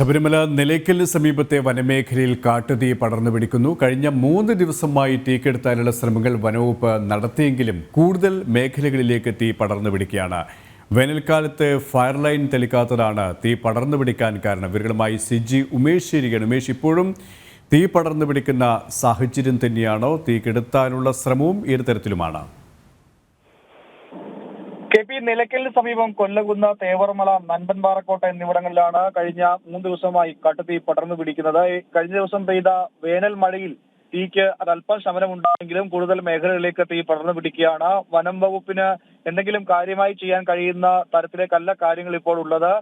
ശബരിമല നിലയ്ക്കലിന് സമീപത്തെ വനമേഖലയിൽ കാട്ടുതീ പടർന്നു പിടിക്കുന്നു. കഴിഞ്ഞ 3 ദിവസമായി തീക്കെടുത്താനുള്ള ശ്രമങ്ങൾ വനവകുപ്പ് നടത്തിയെങ്കിലും കൂടുതൽ മേഖലകളിലേക്ക് തീ പടർന്നു പിടിക്കുകയാണ്. വേനൽക്കാലത്ത് ഫയർ ലൈൻ തെളിക്കാത്തതാണ് തീ പടർന്നു പിടിക്കാൻ കാരണം. ഇവരുമായി സിജി ഉമേഷ് ശരിയാണ്. ഉമേഷ്, ഇപ്പോഴും തീ പടർന്നു പിടിക്കുന്ന സാഹചര്യം തന്നെയാണോ? തീ കെടുത്താനുള്ള ശ്രമവും ഏത് തരത്തിലുമാണ്? KP നിലയ്ക്കലിന് സമീപം കൊല്ലകുന്ന്, തേവർമല, നൻപൻപാറക്കോട്ട എന്നിവിടങ്ങളിലാണ് കഴിഞ്ഞ 3 ദിവസമായി കാട്ടുതീ പടർന്നു പിടിക്കുന്നത്. കഴിഞ്ഞ ദിവസം പെയ്ത വേനൽ മഴയിൽ തീക്ക് അല്പം ശമനമുണ്ടായെങ്കിലും കൂടുതൽ മേഖലകളിലേക്ക് തീ പടർന്നു പിടിക്കുകയാണ്. വനം വകുപ്പിന് എന്തെങ്കിലും കാര്യമായി ചെയ്യാൻ കഴിയുന്ന തരത്തിലേക്കല്ല കാര്യങ്ങൾ ഇപ്പോൾ ഉള്ളത്.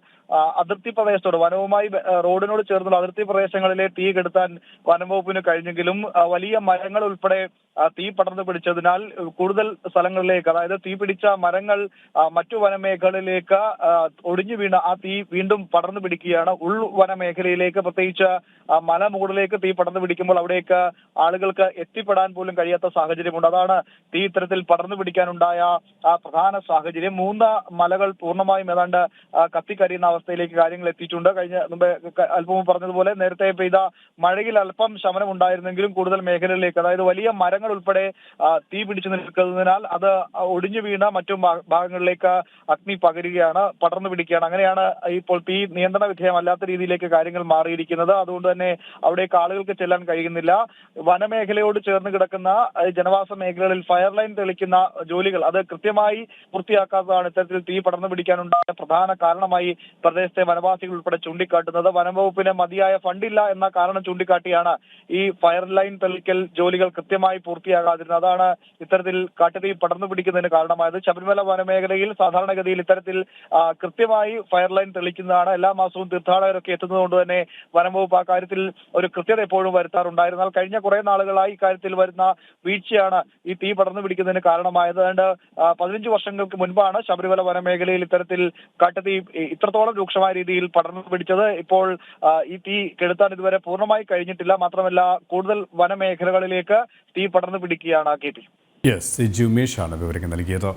അതിർത്തി പ്രദേശത്തോട്, വനവുമായി റോഡിനോട് ചേർന്നുള്ള അതിർത്തി പ്രദേശങ്ങളിലെ തീ കെടുത്താൻ വനം വകുപ്പിന് കഴിഞ്ഞെങ്കിലും വലിയ മരങ്ങൾ ഉൾപ്പെടെ തീ പടർന്നു പിടിച്ചതിനാൽ കൂടുതൽ സ്ഥലങ്ങളിലേക്ക്, അതായത് തീ പിടിച്ച മരങ്ങൾ മറ്റു വനമേഖലയിലേക്ക് ഒടിഞ്ഞു വീണ ആ തീ വീണ്ടും പടർന്നു പിടിക്കുകയാണ്. വനമേഖലയിലേക്ക്, പ്രത്യേകിച്ച് മലമുകളിലേക്ക് തീ പടർന്നു പിടിക്കുമ്പോൾ അവിടേക്ക് ആളുകൾക്ക് എത്തിപ്പെടാൻ പോലും കഴിയാത്ത സാഹചര്യമുണ്ട്. അതാണ് തീ ഇത്തരത്തിൽ പടർന്നു പിടിക്കാനുണ്ടായ പ്രധാന സാഹചര്യം. 3 മലകൾ പൂർണ്ണമായും ഏതാണ്ട് കത്തിക്കരിയുന്ന അവസ്ഥയിലേക്ക് കാര്യങ്ങൾ എത്തിയിട്ടുണ്ട്. അല്പം പറഞ്ഞതുപോലെ നേരത്തെ പെയ്ത മഴയിൽ അല്പം ശമനം ഉണ്ടായിരുന്നെങ്കിലും കൂടുതൽ മേഖലകളിലേക്ക്, അതായത് വലിയ മരങ്ങൾ ഉൾപ്പെടെ തീ പിടിച്ചു നിൽക്കുന്നതിനാൽ അത് ഒടിഞ്ഞു വീണ മറ്റു ഭാഗങ്ങളിലേക്ക് അഗ്നി പടർന്നു പിടിക്കുകയാണ്. അങ്ങനെയാണ് ഇപ്പോൾ തീ നിയന്ത്രണ വിധേയമല്ലാത്ത രീതിയിലേക്ക് കാര്യങ്ങൾ മാറിയിരിക്കുന്നത്. അതുകൊണ്ട് തന്നെ അവിടേക്ക് ആളുകൾക്ക് ചെല്ലാൻ കഴിയുന്നില്ല. വനമേഖലയോട് ചേർന്ന് കിടക്കുന്ന ജനവാസ മേഖലകളിൽ ഫയർ ലൈൻ തെളിക്കുന്ന ജോലികൾ അത് കൃത്യമായി പൂർത്തിയാക്കാത്തതാണ് ഇത്തരത്തിൽ തീ പടർന്നു പിടിക്കാനുണ്ടായ പ്രധാന കാരണമായി പ്രദേശത്തെ വനവാസികൾ ഉൾപ്പെടെ ചൂണ്ടിക്കാട്ടുന്നത്. വനംവകുപ്പിന് മതിയായ ഫണ്ടില്ല എന്ന കാരണം ചൂണ്ടിക്കാട്ടിയാണ് ഈ ഫയർ ലൈൻ തെളിക്കൽ ജോലികൾ കൃത്യമായി പൂർത്തിയാകാതിരുന്നത്. അതാണ് ഇത്തരത്തിൽ കാട്ടുതീ പടർന്നു പിടിക്കുന്നതിന് കാരണമായത്. ശബരിമല വനമേഖലയിൽ സാധാരണഗതിയിൽ ഇത്തരത്തിൽ കൃത്യമായി ഫയർ ലൈൻ തെളിക്കുന്നതാണ്. എല്ലാ മാസവും തീർത്ഥാടകരൊക്കെ എത്തുന്നതുകൊണ്ട് തന്നെ വനംവകുപ്പ് ആ കാര്യത്തിൽ ഒരു കൃത്യത എപ്പോഴും വരുത്താറുണ്ടായിരുന്നാൽ കഴിഞ്ഞ കുറെ നാളുകളായി ഇക്കാര്യത്തിൽ വരുന്ന വീഴ്ചയാണ് ഈ തീ പടർന്നു പിടിക്കുന്നതിന് കാരണമായത്. ഏതാണ്ട് 15 വർഷങ്ങൾക്ക് മുൻപാണ് ശബരിമല വനമേഖലയിൽ ഇത്തരത്തിൽ കാട്ടുതീ ഇത്രത്തോളം രൂക്ഷമായ രീതിയിൽ പടർന്നു പിടിച്ചത്. ഇപ്പോൾ ഈ തീ കെടുത്താൻ ഇതുവരെ പൂർണ്ണമായി കഴിഞ്ഞിട്ടില്ല. മാത്രമല്ല കൂടുതൽ വനമേഖലകളിലേക്ക് തീ പടർന്നു പിടിക്കുകയാണ്. KP സിജി ഉമേഷാണ് വിവരങ്ങൾ നൽകിയത്.